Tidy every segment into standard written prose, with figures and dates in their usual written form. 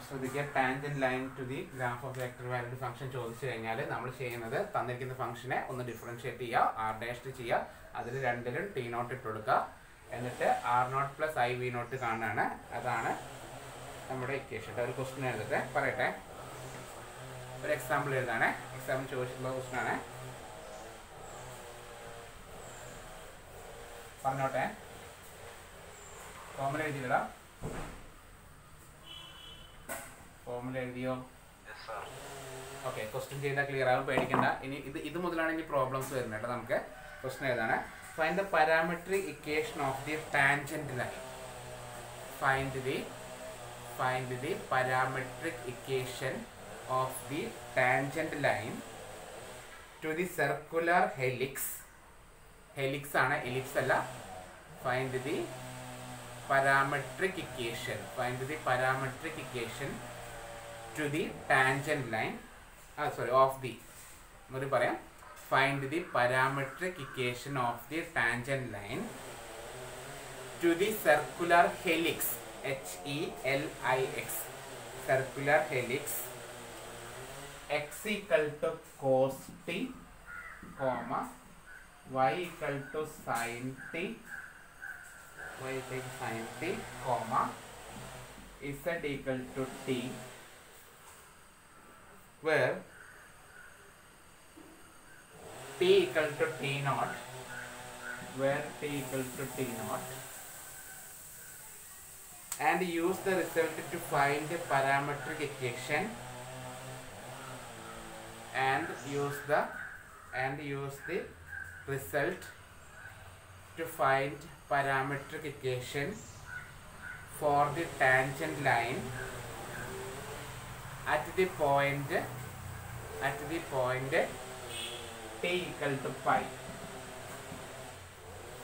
ശ്രദ്ധിക്കുക, tangent line to the graph of vector valued function ചോദിച്ചു കഴിഞ്ഞാൽ നമ്മൾ ചെയ്യുന്നത് തന്നിരിക്കുന്ന ഫംഗ്ഷനെ ഒന്ന് ഡിഫറൻഷിയേറ്റ് ചെയ്യുക, ആർ ഡാഷ് ചെയ്യുക, അതിൽ രണ്ടിലും ടി നോട്ട് ഇട്ട് കൊടുക്കുക, എന്നിട്ട് r naught plus i v naught കാണുകയാണ്. അതാണ് നമ്മുടെ ഇക്വേഷൻ. ഒരു ക്വസ്റ്റ്യൻ എഴുതട്ടെ, പറയട്ടെ, ഒരു എക്സാമ്പിൾ എഴുതാണേ. എക്സാമ്പിൾ ചോദിച്ചിട്ടുള്ള ക്വസ്റ്റ്യൻ ആണ്, പറഞ്ഞോട്ടെ. ഫോമുല എഴുതിയില്ല? ഫോമുല എഴുതിയോ? ഓക്കെ, ക്വസ്റ്റ്യൻ ചെയ്താൽ ക്ലിയർ ആകും, പേടിക്കണ്ട. ഇനി ഇത് മുതലാണ് ഇനി പ്രോബ്ലംസ് വരുന്നത് കേട്ടോ. നമുക്ക് ക്വസ്റ്റ്യൻ ഏതാണ്? Find the parametric equation of the tangent line. Find the parametric equation of the tangent line to the circular helix. Helix ആണ്, എലിപ്സ് അല്ല. Find the parametric equation. Find the parametric equation to the tangent line. Of the. Find the parametric equation of the tangent line to the circular helix. HELIX. Circular helix. X equal to cos t, comma y equal to sin t. Y equal to sin t, comma z equal to t, where t equal to t naught, and use the result to find the parametric equation, and use the result to find parametric equation for the tangent line at the point t equal to pi.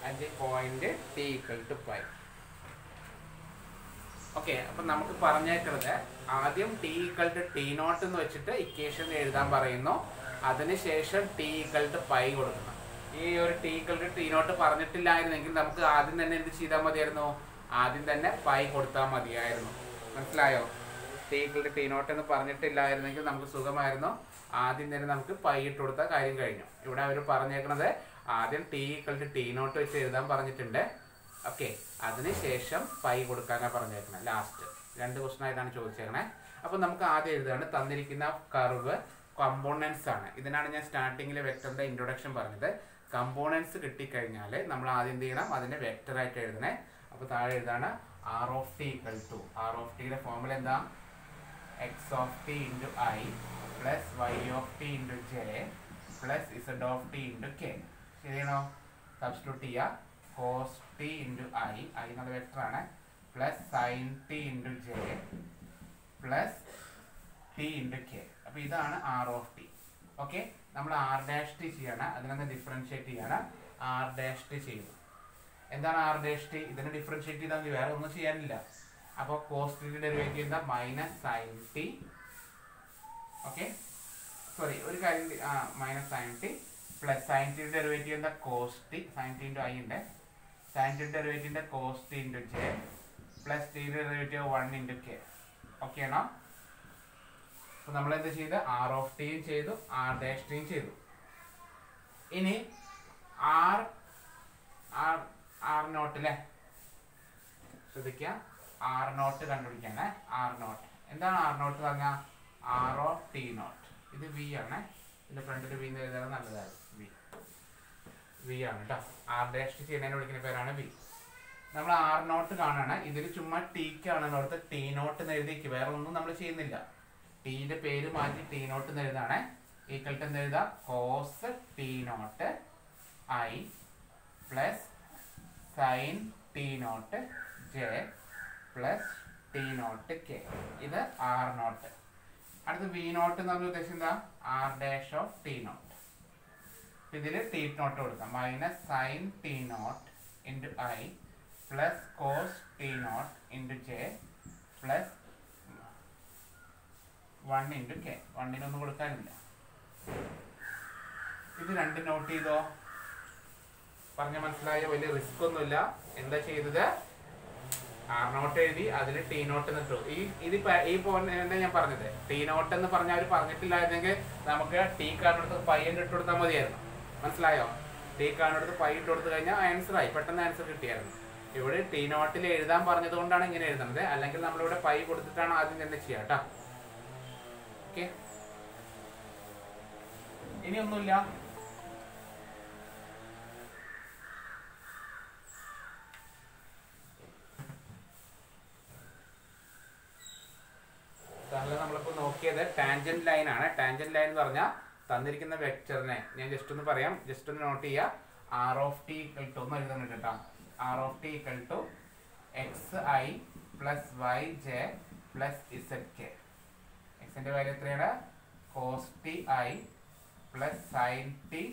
At the point t equal to pi. Okay, അപ്പം നമുക്ക് പറഞ്ഞേക്കുന്നത് ആദ്യം t equal to T naught എന്ന് വെച്ചിട്ട് equation എഴുതാൻ പറയുന്നു. അതിനുശേഷം T equal to pi കൊടുക്കണം. ഈ ഒരു T equal to T nought പറഞ്ഞിട്ടില്ലായിരുന്നെങ്കിൽ നമുക്ക് ആദ്യം തന്നെ എന്ത് ചെയ്താൽ മതിയായിരുന്നു? ആദ്യം തന്നെ പൈ കൊടുത്താൽ മതിയായിരുന്നു. മനസ്സിലായോ? T equal to T naught എന്ന് പറഞ്ഞിട്ടില്ലായിരുന്നെങ്കിൽ നമുക്ക് സുഖമായിരുന്നു. ആദ്യം തന്നെ നമുക്ക് പൈ ഇട്ട് കൊടുത്താൽ കാര്യം കഴിഞ്ഞു. ഇവിടെ അവർ പറഞ്ഞേക്കുന്നത് ആദ്യം t equal to T naught വെച്ച് എഴുതാൻ പറഞ്ഞിട്ടുണ്ട്. ഓക്കെ, അതിനുശേഷം പൈ കൊടുക്കാനാണ് പറഞ്ഞേക്കുന്നത്. ലാസ്റ്റ് രണ്ട് ക്വസ്റ്റൻ ആയിട്ടാണ് ചോദിച്ചേക്കണേ. അപ്പോൾ നമുക്ക് ആദ്യം എഴുതാണ് തന്നിരിക്കുന്ന കർവ് കമ്പോണൻസ് ആണ്. ഇതിനാണ് ഞാൻ സ്റ്റാർട്ടിങ്ങിൽ വെക്ടറിന്റെ ഇൻട്രൊഡക്ഷൻ പറഞ്ഞത്. കമ്പോണൻസ് കിട്ടിക്കഴിഞ്ഞാൽ നമ്മൾ ആദ്യം എന്ത് ചെയ്യണം? അതിനെ വെക്ടറായിട്ട് എഴുതണേ. അപ്പോൾ താഴെ എഴുതാണ് R of T equal to, R of ടിയുടെ ഫോമുല എന്താ? X of T into I plus Y of T into J plus Z of T into K. ശരിയാണോ? സബ്സ്റ്റിറ്റ്യൂട്ട് ചെയ്യുക. കോസ് ടി ഇൻറ്റു ഐ എന്നുള്ള വെക്ടറാണ്, plus sine T into J plus T into K. അപ്പോൾ ഇതാണ് R of T. Okay, നമ്മൾ R dash T ചെയ്യണം. അതിനൊന്ന് differentiate ചെയ്യണം. ആർ ഡാഷ് ടി ചെയ്യുന്നു. എന്താണ് ആർ ഡാഷ് ടി? ഇതിനെ ഡിഫറൻഷിയേറ്റ് ചെയ്താൽ മതി, വേറെ ഒന്നും ചെയ്യാനില്ല. അപ്പോൾ കോസ് ടിയുടെ ഡെറിവേറ്റീവ് എന്താ? Minus sine T. Okay, sorry, ഒരു കാര്യം, minus sine T plus sine ടിയുടെ ഡെറിവേറ്റീവ് എന്താ? Cos T. Sine T into I ഉണ്ട്. സൈൻ ടിയുടെ ഡെറിവേറ്റീവിൻ്റെ cos T into J plus ടിയുടെ ഡെറിവേറ്റീവ് 1 ഇൻറ്റു കെ. ഓക്കെ ആണോ? അപ്പോൾ നമ്മൾ എന്ത് ചെയ്ത്? ആർ ഓഫ് ടിയും ചെയ്തു, ആർ ഡാഷ് ടിയും ചെയ്തു. ഇനി ആർ നോട്ടിലെ ശ്രദ്ധിക്കുക, ആർ നോട്ട് കണ്ടുപിടിക്കാണ്. ആർ നോട്ട് എന്താണ്? ആർ നോട്ട് പറഞ്ഞാൽ ആർ ഓഫ് ടി നോട്ട്. ഇത് വി ആണ്. ഇതിന്റെ ഫ്രണ്ടിൽ വി എന്ന് എഴുതാൻ നല്ലതായിരുന്നു. വി ആണ് കേട്ടോ. ആർ ഡാഷ് ചെയ്യുന്നതിനെ വിളിക്കുന്ന പേരാണ് വി. നമ്മൾ ആർ നോട്ട് കാണാണ്. ഇതിൽ ചുമ്മാ ടിക്കാണെന്ന് ഓർത്ത് ടി നോട്ട് എന്ന് എഴുതിക്ക്, വേറെ ഒന്നും നമ്മൾ ചെയ്യുന്നില്ല. ടിയുടെ പേര് മാറ്റി ടി നോട്ട് എന്ന് എഴുതാണ്. ഈക്വൽ ടു എന്ന് എഴുതാം cos t naught i plus sine t naught j plus t naught k. ഇത് ആർ നോട്ട്. അടുത്ത് വി നോട്ട് എന്ന് പറഞ്ഞ ഉദ്ദേശം എന്താ? R dash of t naught. ഇതിൽ ടി നോട്ട് കൊടുക്കാം. Minus sine t naught into I plus cos t naught into J plus 1 into k. 1-നൊന്നും കൊടുക്കാനില്ല. ഇത് രണ്ട് നോട്ട് ചെയ്തോ? പറഞ്ഞ മനസ്സിലായോ? വലിയ റിസ്ക് ഒന്നുമില്ല. എന്താ ചെയ്തത്? ആർ നോട്ട് എഴുതി അതിൽ ടി നോട്ട് എന്നിട്ടു. ഈ പോയിന്റ് ഞാൻ പറഞ്ഞത് ടി നോട്ട് എന്ന് പറഞ്ഞാൽ അവർ പറഞ്ഞിട്ടില്ലായിരുന്നെങ്കിൽ നമുക്ക് ടി കാർഡിനടുത്ത് പൈ എന്ന് ഇട്ട് കൊടുത്താൽ മതിയായിരുന്നു. മനസ്സിലായോ? ടി കാർഡിനടുത്ത് പൈ ഇട്ട് കൊടുത്തു കഴിഞ്ഞാൽ ആൻസറായി, പെട്ടെന്ന് ആൻസർ കിട്ടിയായിരുന്നു. ഇവിടെ ടി നോട്ടിൽ എഴുതാൻ പറഞ്ഞത് കൊണ്ടാണ് ഇങ്ങനെ എഴുതുന്നത്, അല്ലെങ്കിൽ നമ്മളിവിടെ പൈ കൊടുത്തിട്ടാണ് ആദ്യം തന്നെ ചെയ്യുക കേട്ടോ. ഓക്കെ, ഇനി ഒന്നുമില്ല. നമ്മളിപ്പോൾ നോക്കിയത് ടാൻജന്റ് ലൈൻ ആണ്. ടാൻജന്റ് ലൈൻ എന്ന് പറഞ്ഞാൽ തന്നിരിക്കുന്ന വെക്ടറിനെ ഞാൻ ജസ്റ്റ് ഒന്ന് പറയാം, ജസ്റ്റ് ഒന്ന് നോട്ട് ചെയ്യുക. R of T equal to എന്ന് എഴുതുന്നുണ്ട് കേട്ടോ. R of T equal to x i plus y j plus z k. എക്സിന്റെ വാല്യൂ എത്രയാണ്? Cos t i plus sine t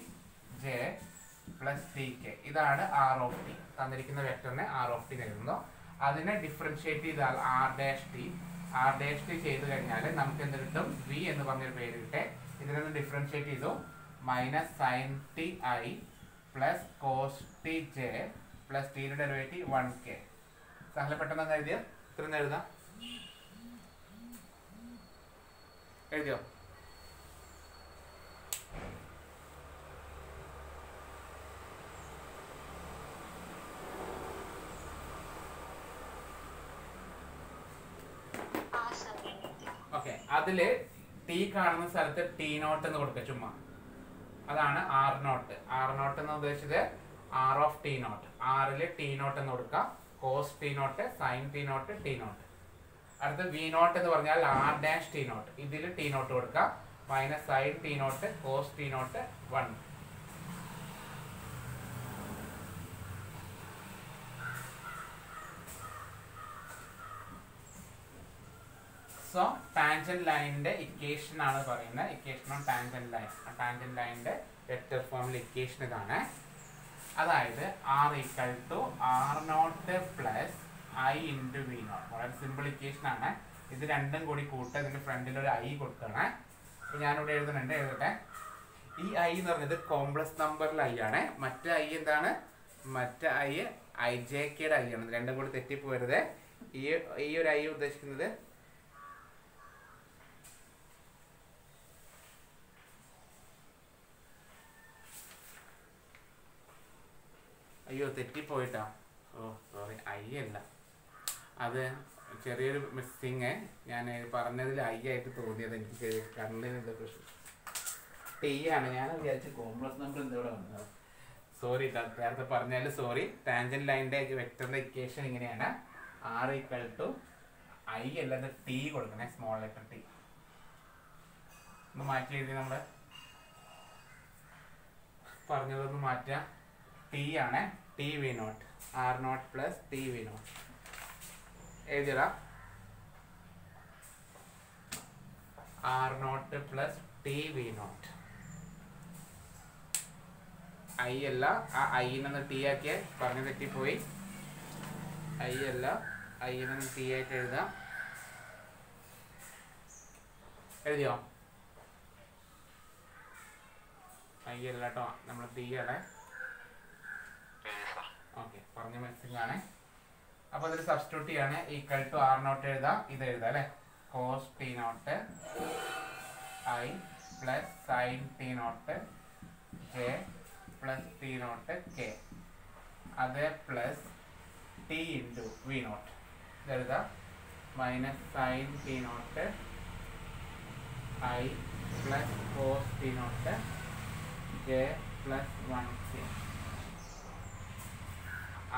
j plus t k. ഇതാണ് R of t. തന്നിരിക്കുന്ന വെക്ടറിനെ R of T എഴുതുന്നു. അതിനെ ഡിഫറൻഷിയേറ്റ് ചെയ്താൽ R dash T ചെയ്ത് കഴിഞ്ഞാൽ നമുക്ക് എന്ത് കിട്ടും? വി എന്ന് പറഞ്ഞൊരു പേര് കിട്ടെ. ഇതിനൊന്ന് ഡിഫറൻഷിയേറ്റ് ചെയ്തു. Minus sine t i plus cos t j plus ടിയുടെ ഡെറിവേറ്റീവ് 1k. സഹല പെട്ടെന്ന് എഴുതിയോ? ഇത്രയും എഴുതാം. എഴുതിയോ? ഓക്കെ, അതില് ടി കാണുന്ന സ്ഥലത്ത് ടി നോട്ട് എന്ന് കൊടുക്കുക ചുമ്മാ. അതാണ് ആർ നോട്ട്. ആർ നോട്ട് എന്ന് ഉദ്ദേശിച്ചത് ആർ ഓഫ് ടി നോട്ട്. ആറില് ടി നോട്ട് എന്ന് കൊടുക്കുക. Cos t naught, sine t naught, t naught. അടുത്ത് വി നോട്ട് എന്ന് പറഞ്ഞാൽ ആർ ഡാഷ് ടി നോട്ട്. ഇതിൽ ടി നോട്ട് കൊടുക്കുക. Minus sine t naught, cos t naught 1. So tangent ലൈനിന്റെ equation ആണ് പറയുന്നത്. Equation on tangent line. Tangent ലൈനിന്റെ vector ഫോമിൽ ഇക്വേഷൻ ഇതാണ്. അതായത് r equal to r naught plus i into v naught. വളരെ സിമ്പിൾ ഇക്വേഷൻ ആണ്. ഇത് രണ്ടും കൂടി കൂട്ടുക. ഇതിന്റെ ഫ്രണ്ടിൽ ഒരു ഐ കൊടുക്കണം. അപ്പോൾ ഞാനിവിടെ എഴുതുന്നുണ്ട്, എഴുതട്ടെ. ഈ ഐ എന്ന് പറഞ്ഞത് കോംപ്ലക്സ് നമ്പറിൽ ഐ ആണ്. മറ്റേ ഐ എന്താണ്? മറ്റേ ഐ ജെ കെയുടെ ഐ ആണ്. രണ്ടും കൂടി തെറ്റിപ്പോരുത്. ഈ ഒരു ഐ ഉദ്ദേശിക്കുന്നത് അയ്യോ തെറ്റിപ്പോയിട്ടാ. ഓ സോറി, ഐ അല്ല, അത് ചെറിയൊരു മിസ്സിങ്. ഞാൻ പറഞ്ഞതിൽ ഐ ആയിട്ട് തോന്നിയത്. എനിക്ക് കണ്ണിന് ഇത് പ്രശ്നം. ടി ആണ്. ഞാൻ വിചാരിച്ച കോംപ്ലക്സ് നമ്പർ എന്തോടെ വന്നത്. സോറി, നേരത്തെ പറഞ്ഞാൽ സോറി. ടാൻജന്റ് ലൈനിന്റെ വെക്ടറിന്റെ ഇക്വേഷൻ ഇങ്ങനെയാണ്. ആർ ഈക്വൽ ടു ഐ അല്ലാതെ ടി കൊടുക്കണേ, സ്മോൾ ലെറ്റർ ടി. ഒന്ന് മാറ്റി എഴുതി. നമ്മൾ പറഞ്ഞതൊന്ന് മാറ്റാം. ടി ആണ്, t v naught. R naught plus t v naught എഴുതിയതാ. R naught plus t v naught. I അല്ല, ആ ഐന്ന് ടി ആക്കിയ പറഞ്ഞു തെറ്റിപ്പോയി. ഐ അല്ല, ഐന്ന് ടി ആയിട്ട് എഴുതാം. എഴുതിയോ? ഐ അല്ല കേട്ടോ, നമ്മൾ ടി ആണ്. ഓക്കെ, പറഞ്ഞ മെസ്സിംഗ് ആണ്. അപ്പോൾ അതിൽ സബ്സ്റ്റിറ്റ്യൂട്ട് ചെയ്യാണ്. ഈക്വൽ ടു ആർ നോട്ട് എഴുതാം. ഇത് എഴുതാം അല്ലേ. Cos t naught i plus sine t naught j plus t naught k. അത് plus T into v naught. ഇതെഴുതാം. Minus sine t naught i plus cos t naught j plus 1k.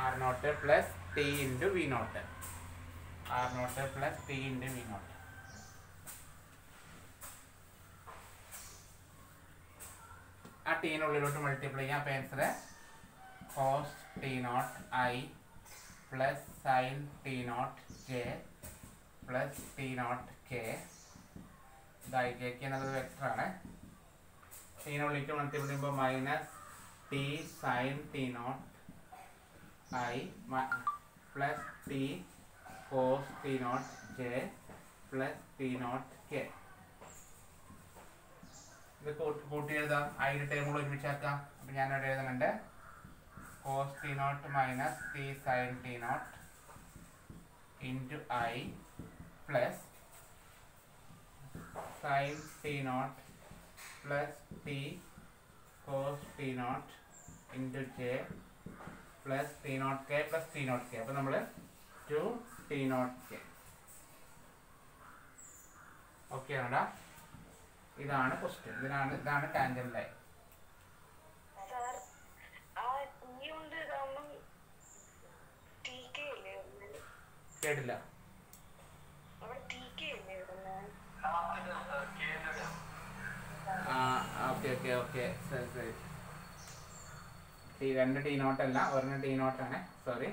R naught plus T into v naught. R naught plus T into v naught. ആ ടീനുള്ളിലോട്ട് multiply ചെയ്യാം. അപ്പോൾ answer cos t naught i plus sine t naught j plus t naught k. ഇത് I j k എന്നുള്ളത് വെക്ടറാണ്. ടീനുള്ളിട്ട് multiply ചെയ്യുമ്പോൾ minus t sine t naught i plus t cos t naught j plus t naught k. ഇത് കൂട്ടി എഴുതാം. ഐയുടെ ടേമുകൾ ഒരുമിച്ചാക്കാം. അപ്പം ഞാനിവിടെ എഴുതുന്നുണ്ട് cos t naught minus t sine t naught into I plus sin t naught plus t cos t naught into j plus t naught k plus t naught k. അപ്പോൾ നമ്മൾ 2 t naught k. ഓക്കെ ആണോടാ? ഇതാണ് question. ഇതാണ് tangent line. കേട്ടില്ല. Okay okay okay ശരി ശരി. രണ്ട് t naught അല്ല, ഒരെണ്ണം ടി നോട്ട് ആണ്. Sorry,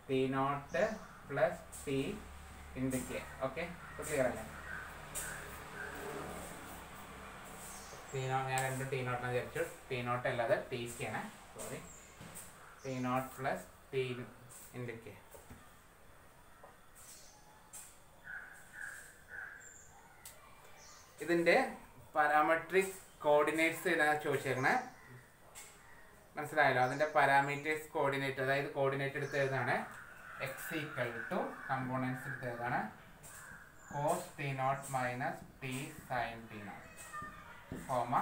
t naught plus T into K. Okay, ഇപ്പോൾ ക്ലിയർ അല്ലേ? ഞാൻ രണ്ട് ടി നോട്ടിനെ വിചാരിച്ചു. ടി നോട്ട് അല്ലാതെ ടി കെ ആണ്. Sorry, t naught plus T into k. ഇതിൻ്റെ പാരാമെട്രിക് കോർഡിനേറ്റ്സ് ഏതാണ് ചോദിച്ചേക്കണേ. മനസ്സിലായല്ലോ? അതിൻ്റെ പാരാമീറ്റേഴ്സ് കോർഡിനേറ്റ്, അതായത് കോർഡിനേറ്റ് എടുത്ത് എഴുതാണ് എക്സ് ഈക്വൽ ടു കമ്പോണൻസ് എടുത്ത് എഴുതാണ് cos t naught minus t sine t naught comma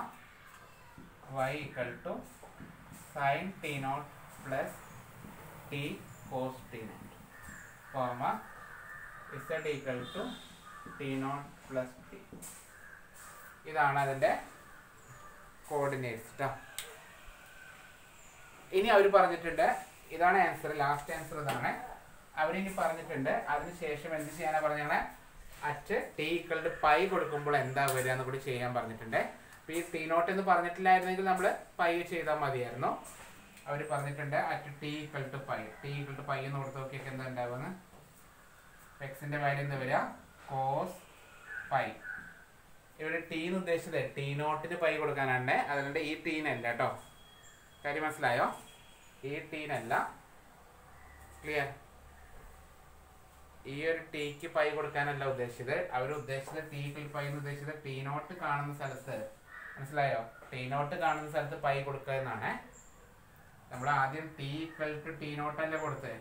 y equal to sine t naught plus t cos t naught comma z equal to T naught plus t. ഇതാണ് അതിൻ്റെ coordinates കേട്ടോ. ഇനി അവർ പറഞ്ഞിട്ടുണ്ട്, ഇതാണ് answer, last answer ഇതാണ്. അവരിനി പറഞ്ഞിട്ടുണ്ട് അതിനുശേഷം എന്ത് ചെയ്യാനാണ് പറഞ്ഞാൽ at t equal to pi കൊടുക്കുമ്പോൾ എന്താ വരിക എന്ന് കൂടി ചെയ്യാൻ പറഞ്ഞിട്ടുണ്ട്. അപ്പോൾ ഈ ടി നോട്ട് എന്ന് പറഞ്ഞിട്ടില്ലായിരുന്നെങ്കിൽ നമ്മൾ പൈ ചെയ്താൽ മതിയായിരുന്നു. അവർ പറഞ്ഞിട്ടുണ്ട് at t equal to pi. T equal to pi എന്ന് കൊടുത്ത് നോക്കിയൊക്കെ എന്താ ഉണ്ടാവുമെന്ന്. എക്സിൻ്റെ വാല്യൂ എന്താ വരിക? Cos pi. ഇവിടെ ടി എന്ന് ഉദ്ദേശിച്ചത് ടി നോട്ടിന് പൈ കൊടുക്കാനാണ്, അതുകൊണ്ട് ഈ ടീനല്ല കേട്ടോ. കാര്യം മനസ്സിലായോ? ഈ ടീനല്ല. ക്ലിയർ? ഈ ഒരു ടീക്ക് പൈ കൊടുക്കാനല്ല ഉദ്ദേശിച്ചത്. അവർ ഉദ്ദേശിച്ചത് ടി ഈക്വൽ പൈ എന്ന് ഉദ്ദേശിച്ചത് ടി നോട്ട് കാണുന്ന സ്ഥലത്ത്, മനസ്സിലായോ? ടി നോട്ട് കാണുന്ന സ്ഥലത്ത് പൈ കൊടുക്കുക എന്നാണ്. നമ്മൾ ആദ്യം ടി ഈക്വൽ ടു ടി നോട്ടല്ലേ കൊടുത്തത്.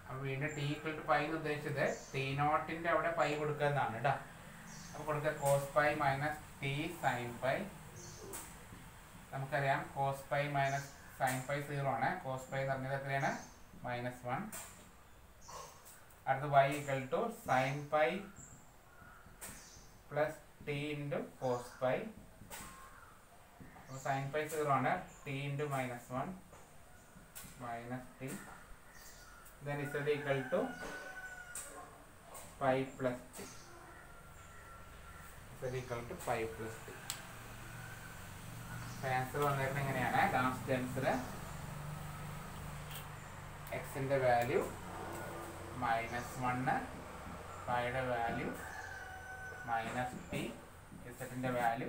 അപ്പോൾ വീണ്ടും ടി ഈക്വൽ ടു പൈ എന്ന് ഉദ്ദേശിച്ചത് ടി നോട്ടിൻ്റെ അവിടെ പൈ കൊടുക്കുക എന്നാണ് കേട്ടോ. അപ്പോൾ കൊടുക്കുക cos pi minus t sine pi. നമുക്കറിയാം cos pi minus sine pi 0 ആണ്. കോസ് പൈ എന്ന് പറഞ്ഞത് എത്രയാണ്? -1. അടുത്ത് y equal to sine pi plus T into cos pi. അപ്പോൾ സൈൻ പൈ 0 ആണ്. T into -1 minus t. Then z equal to pi plus t. Z equal to pi plus t. Answer വന്നിരുന്നത് എങ്ങനെയാണ്? Last answer എക്സിൻ്റെ value -1, പൈയുടെ value -t, ഇസഡിൻ്റെ value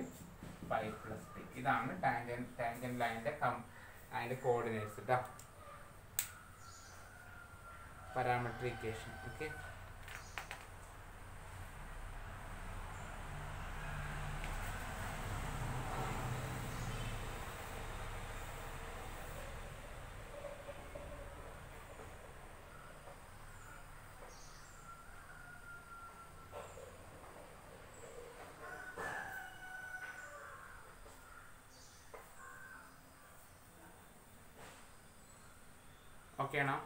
pi plus t. ഇതാണ് tangent ലൈനിൻ്റെ അതിൻ്റെ കോർഡിനേറ്റ്സ് കേട്ടോ. Parametric equation. ഓക്കെ, ഓക്കെ ആണോ?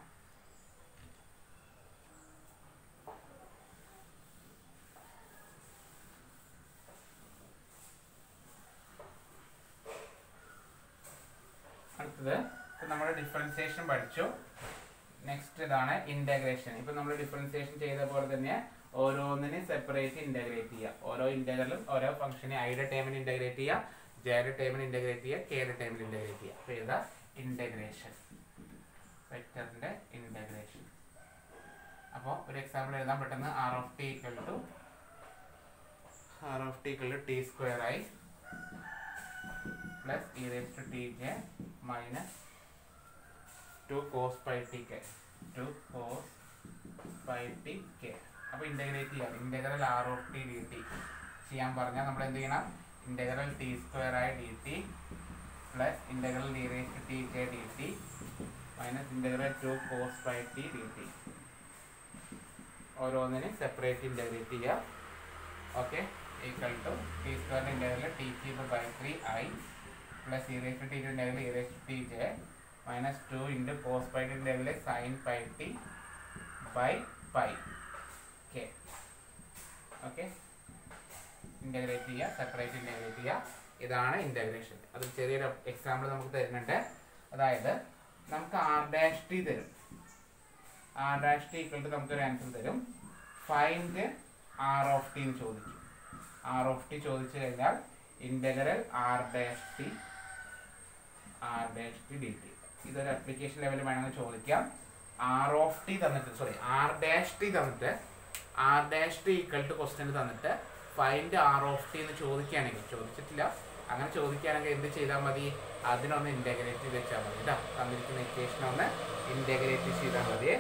അടുത്തത് ഇപ്പം നമ്മൾ ഡിഫറൻസിയേഷൻ പഠിച്ചു. നെക്സ്റ്റ് ഇതാണ് ഇൻ്റഗ്രേഷൻ. ഇപ്പം നമ്മൾ ഡിഫറൻസിയേഷൻ ചെയ്ത പോലെ തന്നെ ഓരോന്നിനെ സെപ്പറേറ്റ് ഇൻ്റഗ്രേറ്റ് ചെയ്യുക. ഓരോ ഇൻ്റഗ്രലും ഓരോ ഫംഗ്ഷനെ ഐയുടെ ടേമിന് ഇൻ്റഗ്രേറ്റ് ചെയ്യുക, ജെയുടെ ടേമിന് ഇൻ്റഗ്രേറ്റ് ചെയ്യുക, കെയുടെ ടേമിന് ഇൻ്റഗ്രേറ്റ് ചെയ്യുക. അപ്പോൾ ഇതാ ഇൻ്റഗ്രേഷൻ, വെക്ടറിൻ്റെ ഇൻ്റഗ്രേഷൻ. അപ്പോൾ ഒരു എക്സാമ്പിൾ എഴുതാൻ പെട്ടെന്ന് r of t equal to t square i plus e raised to tj minus 2 cos pi tk. അപ്പോൾ ഇൻ്റഗ്രേറ്റ് ചെയ്യാം. Integral r of t dt ചെയ്യാൻ പറഞ്ഞാൽ നമ്മൾ എന്ത് ചെയ്യണം? Integral t square i dt plus integral e raised to tj dt minus integral 2 cos pi t dt. ഓരോന്നിനും separate integrate ചെയ്യുക. Okay, equal to t സ്ക്വയറിൻ്റെ integral t cube by 3i plus e raise to t integral e raise to t j minus 2 into cos pi integral sine pi t by pi K. Okay, integrate ചെയ്യുക, separate integrate ചെയ്യുക. ഇതാണ് integration. അത് ചെറിയൊരു example നമുക്ക് തരുന്നുണ്ട്. അതായത് നമുക്ക് r dash t തരും. R dash t equal to നമുക്കൊരു ആൻസർ തരും. ഫൈൻഡ് ആർ ഓഫ് ടി എന്ന് ചോദിക്കും. ആർ ഓഫ് ടി ചോദിച്ചു കഴിഞ്ഞാൽ integral r dash t d t. ഇതൊരു അപ്ലിക്കേഷൻ ലെവലിൽ വേണമെങ്കിൽ ചോദിക്കാം. ആർ ഓഫ് ടി തന്നിട്ട് ആർ ഡാഷ് ടി തന്നിട്ട് r dash t equal to question തന്നിട്ട് ഫൈൻഡ് ആർ ഓഫ് ടി എന്ന് ചോദിക്കുകയാണെങ്കിൽ, ചോദിച്ചിട്ടില്ല, അങ്ങനെ ചോദിക്കുകയാണെങ്കിൽ എന്ത് ചെയ്താൽ മതി? അതിനൊന്ന് ഇൻ്റഗ്രേറ്റ് ചെയ്ത് വെച്ചാൽ മതി കേട്ടോ. തന്നിരിക്കുന്ന ഇക്വേഷൻ ഒന്ന് ഇൻ്റഗ്രേറ്റ് ചെയ്താൽ മതി.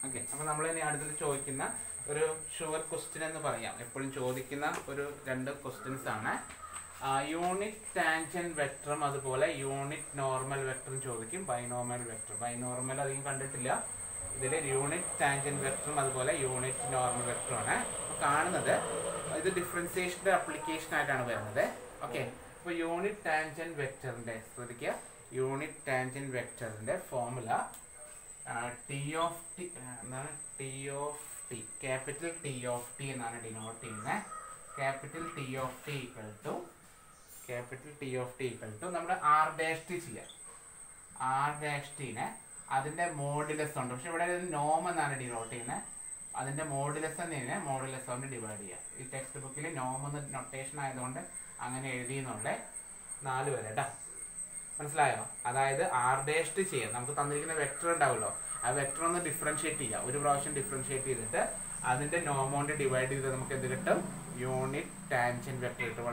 ഓക്കെ, അപ്പോൾ നമ്മൾ ഇനി അടുത്തത് ചോദിക്കുന്ന ഒരു ഷുവർ ക്വസ്റ്റ്യൻ എന്ന് പറയാം. എപ്പോഴും ചോദിക്കുന്ന ഒരു 2 ക്വസ്റ്റ്യൻസ് ആണ്. യൂണിറ്റ് ടാൻജന്റ് വെക്ടറും അതുപോലെ യൂണിറ്റ് നോർമൽ വെക്ടറും ചോദിക്കും. ബൈനോർമൽ വെക്ടർ, ബൈനോർമൽ അധികം കണ്ടിട്ടില്ല. ഇതിൽ യൂണിറ്റ് ടാൻജന്റ് വെക്ടറും അതുപോലെ യൂണിറ്റ് നോർമൽ വെക്ടറും ആണ് കാണുന്നത്. ഇത് ഡിഫറൻസിയേഷൻ്റെ അപ്ലിക്കേഷൻ ആയിട്ടാണ് വരുന്നത്. ഓക്കെ, അപ്പോൾ യൂണിറ്റ് ടാൻജന്റ് വെക്ടറിൻ്റെ ശ്രദ്ധിക്കുക. യൂണിറ്റ് ടാൻജന്റ് വെക്ടറിൻ്റെ ഫോർമുല ടി ഓഫ് ടി എന്താണ്? T of t, capital t of t എന്നാണ് ഡിനോട്ട് ചെയ്യുന്നത്. Capital t of T equal to നമ്മുടെ ആർ ഡാഷ് ടി ചെയ്യാം. ആർ ഡാഷ് ടീനെ അതിൻ്റെ മോഡുലസ് ഉണ്ട്, പക്ഷെ ഇവിടെ നോം എന്നാണ് ഡിനോട്ട് ചെയ്യുന്നത്. അതിൻ്റെ മോഡുലസ് എന്നതിനെ മോഡുലസ് കൊണ്ട് ഡിവൈഡ് ചെയ്യുക. ഈ ടെക്സ്റ്റ് ബുക്കിൽ നോം എന്ന് നൊട്ടേഷൻ ആയതുകൊണ്ട് അങ്ങനെ എഴുതിയെന്നുള്ള 4 വരെ കേട്ടോ. മനസ്സിലായോ? അതായത് ആർ ഡാഷ് ടി ചെയ്യാം. നമുക്ക് തന്നിരിക്കുന്ന വെക്ടർ ഉണ്ടാവുമല്ലോ, ആ വെക്ടർ ഒന്ന് ഡിഫറൻഷിയേറ്റ് ചെയ്യാം. ഒരു പ്രാവശ്യം ഡിഫറൻഷിയേറ്റ് ചെയ്തിട്ട് അതിൻ്റെ നോം കൊണ്ട് ഡിവൈഡ് ചെയ്ത് നമുക്ക് എന്ത് കിട്ടും? യൂണിറ്റ് ടാൻജന്റ് വെക്ടർ കിട്ടും.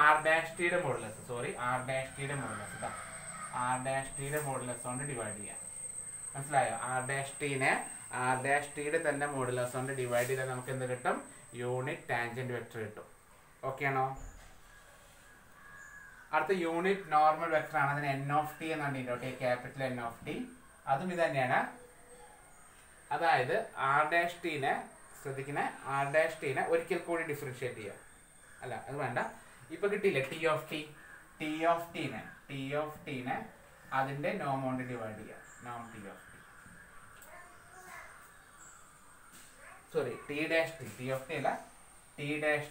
ആർ ഡാഷ് ടിയുടെ മോഡുലസ് കൊണ്ട് ഡിവൈഡ് ചെയ്യാം. മനസ്സിലായോ? ആർ ഡാഷ് ടിയുടെ തന്നെ മോഡുലസ് കൊണ്ട് ഡിവൈഡ് ചെയ്താൽ നമുക്ക് എന്ത് കിട്ടും? യൂണിറ്റ് ടാൻജന്റ് വെക്ടർ കിട്ടും. ഓക്കെ ആണോ? അടുത്ത യൂണിറ്റ് നോർമൽ വെക്ടർ ആണ്. അതിന് എൻ ഓഫ് ടി എന്നാണ് ഡിനോട്ട് ചെയ്യുക, ക്യാപിറ്റൽ എൻ ഓഫ് ടി. അതും ഇത് തന്നെയാണ്. അതായത് ആർ ഡാഷ് ടീനെ ശ്രദ്ധിക്കുന്ന, ആർ ഡാഷ് ടീനെ ഒരിക്കൽ കൂടി ഡിഫറൻഷിയേറ്റ് ചെയ്യുക. അല്ല, അത് വേണ്ട. ഇപ്പൊ കിട്ടിയില്ലേ ടി ഓഫ് ടീനെ അതിന്റെ നോം കൊണ്ട് ഡിവൈഡ് ചെയ്യുക. നോം t of t, sorry t dash t, t of t അല്ല, ടി ഡാഷ്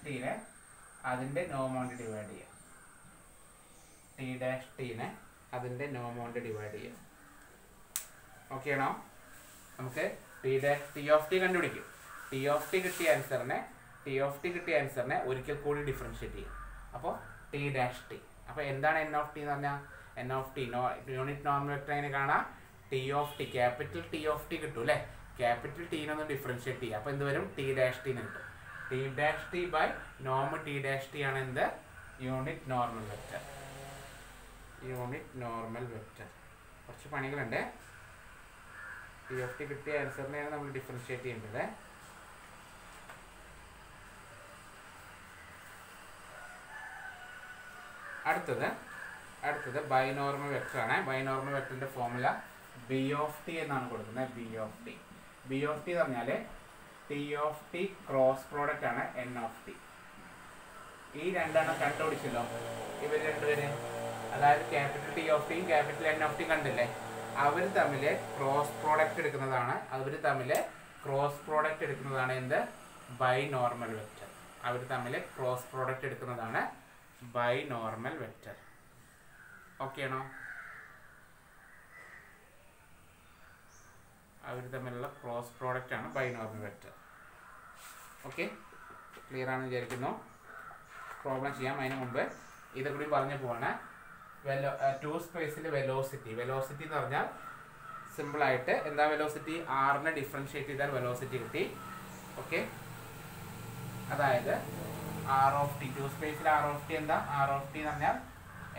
ടീനെ അതിന്റെ നോം കൊണ്ട് ഡിവൈഡ് ചെയ്യുക. ഓക്കെ ആണോ? നമുക്ക് ടി ഓഫ് ടി കണ്ടുപിടിക്കും. ടി ഓഫ് ടി കിട്ടിയ ആൻസറിനെ ഒരിക്കൽ കൂടി ഡിഫറൻഷിയേറ്റ് ചെയ്യും. അപ്പോൾ ടി ഡാഷ് ടി. അപ്പോൾ എന്താണ് എൻ ഓഫ് ടി എന്ന് പറഞ്ഞാൽ? N of t unit normal vector എങ്ങനെ കാണാം? T of t, capital t of t കിട്ടും അല്ലേ? ക്യാപിറ്റൽ ടീനൊന്ന് ഡിഫറൻഷിയേറ്റ് ചെയ്യുക. അപ്പോൾ എന്ത് വരും? ടി ഡാഷ് ടീന് കിട്ടും. ടി ഡാഷ് ടി ബൈ നോം ടി ഡാഷ് ടി ആണ് എന്ത്? Unit normal vector. കുറച്ച് പണികളുണ്ട്. ടി ഓഫ് ടി കിട്ടിയ ആൻസറിനെയാണ് നമ്മൾ ഡിഫറൻഷിയേറ്റ് ചെയ്യേണ്ടത്. അടുത്തത് ബൈനോർമൽ വെക്ടർ ആണ്. ബൈനോർമൽ വെക്ടറിന്റെ ഫോർമുല ബി ഓഫ് ടി എന്നാണ് കൊടുക്കുന്നത്. ബി ഓഫ് ടി എന്ന് പറഞ്ഞാൽ T of T cross product ആണ് എൻ ഓഫ് ടി. ഈ രണ്ടെണ്ണം കണ്ടുപിടിച്ചല്ലോ ഇവർ രണ്ടുപേര്. അതായത് ക്യാപിറ്റൽ ടി ഓഫ് ടിയും ക്യാപിറ്റൽ എൻ ഓഫ് ടി കണ്ടില്ലേ? അവർ തമ്മിൽ ക്രോസ് പ്രോഡക്റ്റ് എടുക്കുന്നതാണ് എന്ത്? Binormal vector. Binormal vector. Okay ആണോ? അവർ തമ്മിലുള്ള ക്രോസ് പ്രോഡക്റ്റ് ആണ് ബൈനോർമൽ വെക്ടർ. ഓക്കെ, ക്ലിയർ ആണെന്ന് വിചാരിക്കുന്നു. പ്രോബ്ലം ചെയ്യാം. അതിന് മുമ്പ് ഇതുകൂടി പറഞ്ഞു പോവാണ്. ടു സ്പേസിൽ വെലോസിറ്റി എന്ന് പറഞ്ഞാൽ സിമ്പിളായിട്ട് എന്താ? വെലോസിറ്റി ആറിനെ ഡിഫറൻഷിയേറ്റ് ചെയ്താൽ വെലോസിറ്റി കിട്ടി. ഓക്കെ, അതായത് ആർ ഓഫ് ടി, ടു സ്പേസിൽ ആർ ഓഫ് ടി എന്താ? ആർ ഓഫ് ടി എന്ന് പറഞ്ഞാൽ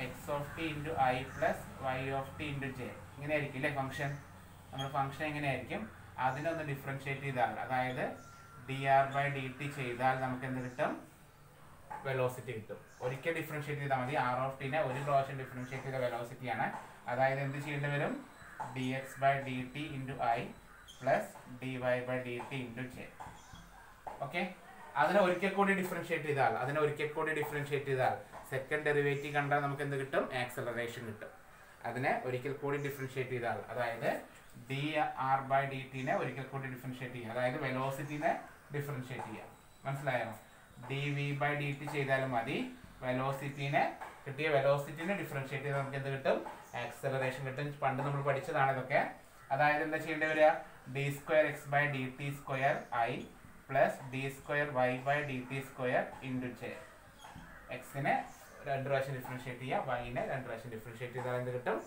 x of T into I plus Y of T into j. ഇങ്ങനെ ആയിരിക്കും അല്ലേ ഫംഗ്ഷൻ? നമ്മുടെ ഫംഗ്ഷൻ എങ്ങനെയായിരിക്കും, അതിനൊന്ന് ഡിഫറൻഷിയേറ്റ് ചെയ്താൽ, അതായത് dr/dt ചെയ്താൽ നമുക്ക് എന്ത് കിട്ടും, വെലോസിറ്റി കിട്ടും. ഒരിക്കൽ ഡിഫറൻഷിയേറ്റ് ചെയ്താൽ മതി. r(t) ഒരു പ്രാവശ്യം ഡിഫറൻഷിയേറ്റ് ചെയ്ത വെലോസിറ്റിയാണ്. അതായത് എന്ത് ചെയ്യേണ്ടി വരും, dx/dt × I plus dy/dt × j. Okay, അതിനെ ഒരിക്കൽ കൂടി ഡിഫറൻഷിയേറ്റ് ചെയ്താൽ സെക്കൻഡ് ഡെറിവേറ്റീവ് കണ്ടാൽ നമുക്ക് എന്ത് കിട്ടും, ആക്സലറേഷൻ കിട്ടും. അതിനെ ഒരിക്കൽ കൂടി ഡിഫറൻഷിയേറ്റ് ചെയ്താൽ, അതായത് dr/dt ഒരിക്കൽ കൂടി ഡിഫറൻഷിയേറ്റ് ചെയ്യുക, അതായത് വെലോസിറ്റിനെ ഡിഫറൻഷിയേറ്റ് ചെയ്യുക. മനസ്സിലായോ? dv/dt ചെയ്താലും മതി. കിട്ടിയ വെലോസിറ്റിനെ ഡിഫറൻഷിയേറ്റ് ചെയ്താൽ നമുക്ക് എന്ത് കിട്ടും, ആക്സലറേഷൻ കിട്ടും. പണ്ട് നമ്മൾ പഠിച്ചതാണ് ഇതൊക്കെ. അതായത് എന്താ ചെയ്യേണ്ടി വരിക, d2x/dt² I plus d2y/dt² × j. എക്സിനെ 2 പ്രാവശ്യം ഡിഫറൻഷിയേറ്റ് ചെയ്യുക, വൈനെ 2 പ്രാവശ്യം ഡിഫറൻഷിയേറ്റ് ചെയ്താൽ എന്ത് കിട്ടും,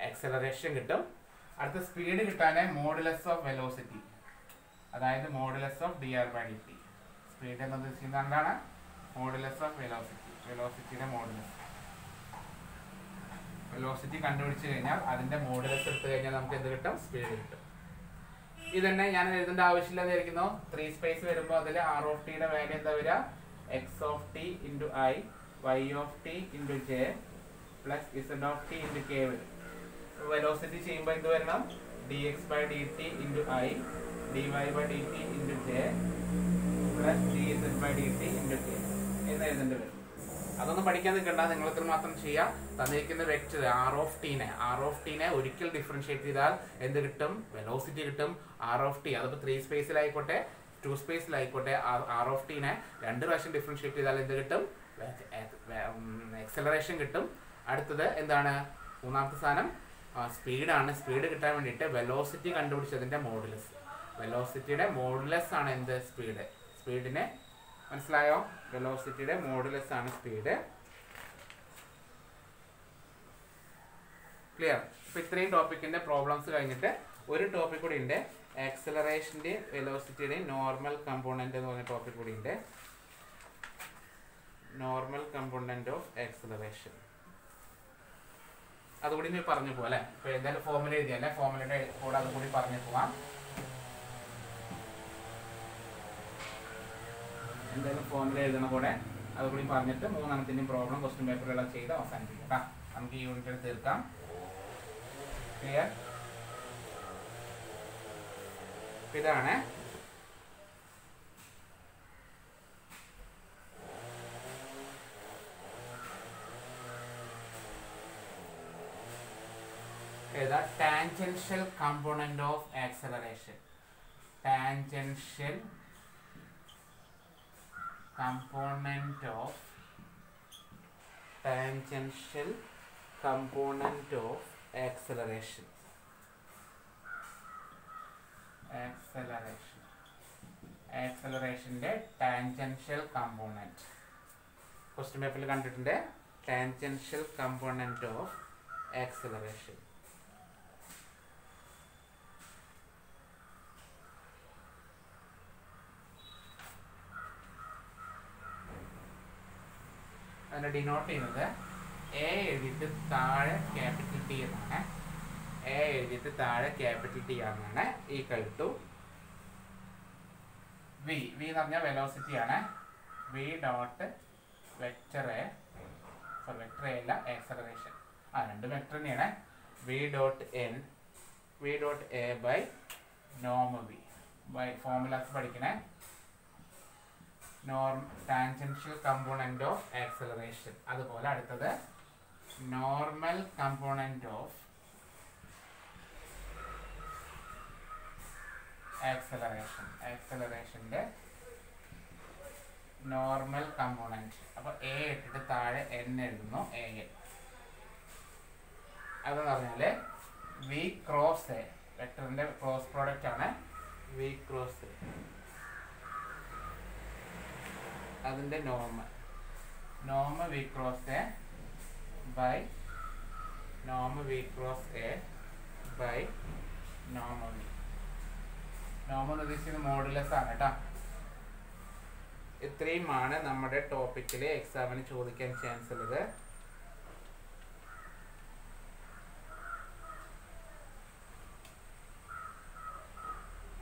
ആക്സലറേഷൻ കിട്ടും. അടുത്ത സ്പീഡ് കിട്ടാൻ മോഡുലസ് ഓഫ് വെലോസിറ്റി, അതായത് മോഡുലസ് ഓഫ് dr/dt. സ്പീഡ് എന്ന് ഉദ്ദേശിക്കുന്നത് എന്താണ്, മോഡുലസ് ഓഫ് വെലോസിറ്റിയുടെ മോഡുലസ്. വെലോസിറ്റി കണ്ടുപിടിച്ച് കഴിഞ്ഞാൽ അതിന്റെ മോഡുലസ് എടുത്തു കഴിഞ്ഞാൽ നമുക്ക് എന്ത് കിട്ടും, സ്പീഡ് കിട്ടും. ഇതന്നെ ഞാൻ എഴുതേണ്ട ആവശ്യമില്ലാതെ ഇരിക്കുന്നു. 3 സ്പേസ് വരുമ്പോൾ അതിൽ r(t)യുടെ വാല്യൂ എന്താ വരിക, x(t) × I, y(t) × j plus z(t) × k വരും. വെലോസിറ്റി ചെയ്യുമ്പോൾ എന്ത് വരണം, dx/dt × I dy/dt × j plus dz/dt × k എന്ന് എഴുതേണ്ടി വരും. അതൊന്നും പഠിക്കാൻ നിൽക്കണ്ട, നിങ്ങൾ ഇത്ര മാത്രം ചെയ്യാം. തന്നിരിക്കുന്ന വെക്ടർ r(t)നെ ഒരിക്കൽ ഡിഫറൻഷിയേറ്റ് ചെയ്താൽ എന്ത് കിട്ടും, വെലോസിറ്റി കിട്ടും. r(t) അതിപ്പോൾ 3 സ്പേസിലായിക്കോട്ടെ 2 സ്പേസിലായിക്കോട്ടെ, r(t)നെ 2 പ്രാവശ്യം ഡിഫറൻഷിയേറ്റ് ചെയ്താൽ എന്ത് കിട്ടും, ആക്സലറേഷൻ കിട്ടും. അടുത്തത് എന്താണ്, മൂന്നാമത്തെ സാധനം സ്പീഡാണ്. സ്പീഡ് കിട്ടാൻ വേണ്ടിയിട്ട് വെലോസിറ്റി കണ്ടുപിടിച്ചതിന്റെ മോഡുലസ്, വെലോസിറ്റിയുടെ മോഡുലസ് ആണ് എന്ത്, സ്പീഡിനെ. മനസ്സിലായോ? വെലോസിറ്റിയുടെ മോഡുലസ് ആണ് സ്പീഡ്. ക്ലിയർ? ഇപ്പൊ ഇത്രയും ടോപ്പിക്കിന്റെ പ്രോബ്ലംസ് കഴിഞ്ഞിട്ട് ഒരു ടോപ്പിക് കൂടി ഉണ്ട്, ആക്സലറേഷന്റെയും വെലോസിറ്റിയുടെയും നോർമൽ കമ്പോണന്റ് എന്ന് പറഞ്ഞ ടോപ്പിക് കൂടി ഉണ്ട്. നോർമൽ കമ്പോണന്റ് ഓഫ് ആക്സലറേഷൻ, അതുകൂടി നീ പറഞ്ഞു പോലെ. ഇപ്പൊ എന്തായാലും ഫോർമുല എഴുതിയല്ലേ, ഫോർമുലയുടെ കൂടെ അതുകൂടി പറഞ്ഞു പോവാം. എന്തായാലും ഫോർമുല എഴുതണ കൂടെ അതുകൂടി പറഞ്ഞിട്ട് 3 പ്രോബ്ലം ക്വസ്റ്റ്യൻ പേപ്പറുകളൊക്കെ ചെയ്ത് അവസാനിപ്പിക്കാം. നമുക്ക് ഈ യൂണിറ്റ് തീർക്കാം. ക്ലിയർ? ഇതാണ് tangential component of acceleration. Tangential component of acceleration. ആക്സലറേഷന്റെ ടാൻജൻഷ്യൽ കമ്പോണന്റ് ക്വസ്റ്റ്യൻ പേപ്പറിൽ കണ്ടിട്ടുണ്ട്. Tangential component of acceleration. അതിനെ ഡിനോട്ട് ചെയ്യുന്നത് എ എഴുതിയിട്ട് താഴെ ക്യാപിറ്റൽ ടി എന്നാണ്. എ എഴുതിയിട്ട് താഴെ ക്യാപിറ്റൽ ടി ആണെന്നാണ്. ഈക്വൽ ടു വി എന്ന് പറഞ്ഞാൽ വെലോസിറ്റി ആണ്. V dot vector a, vector a അല്ല ആക്സലറേഷൻ, രണ്ട് വെക്ടർ തന്നെയാണ്. V dot n, v dot a by നോം വി. ബൈ ഫോർമുലാസ് പഠിക്കണേ. Tangential component of acceleration. അതുപോലെ അടുത്തത് നോർമൽ കമ്പോണന്റ് ഓഫ് ആക്സലറേഷൻ. ആക്സലറേഷന്റെ നോർമൽ കമ്പോണന്റ്. അപ്പൊ എ ഇട്ടിട്ട് താഴെ എൻ എഴുതുന്നു, എ എൻ. അതെന്ന് പറഞ്ഞാല് വി ക്രോസ് എ, വെക്ടറിന്റെ ക്രോസ് പ്രോഡക്റ്റ് ആണ് വി ക്രോസ് എ. അതിന്റെ norm v cross a by norm v cross a by norm v. Norm ഉദ്ദേശിക്കുന്ന മോഡുലസ് ആണ് കേട്ടോ. ഇത്രയുമാണ് നമ്മുടെ ടോപ്പിക്കില് എക്സാമിന് ചോദിക്കാൻ ചാൻസ് ഉള്ളത്.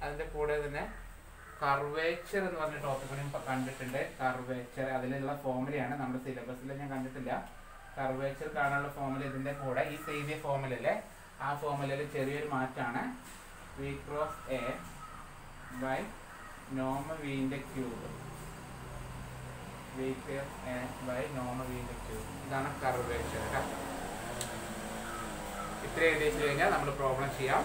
അതിൻ്റെ കൂടെ തന്നെ കർവേച്ചർ എന്ന് പറഞ്ഞ ടോപ്പിക്കിനും കണ്ടിട്ടുണ്ട്. കർവേച്ചർ അതിലുള്ള ഫോമുലയാണ് നമ്മുടെ സിലബസിൽ ഞാൻ കണ്ടിട്ടില്ല. കർവേച്ചർ കാണാനുള്ള ഫോമുല ഇതിൻ്റെ കൂടെ ഈ സെയിം ഫോമുലല്ലേ, ആ ഫോമുലയിൽ ചെറിയൊരു മാറ്റമാണ്. V cross a by normal വിൻ്റെ cube. V cross a by normal വിൻ്റെ ക്യൂബ്. ഇതാണ് കർവേച്ചർ. ഇത്ര എഴുതി വെച്ച് കഴിഞ്ഞാൽ നമ്മൾ പ്രോബ്ലം ചെയ്യാം.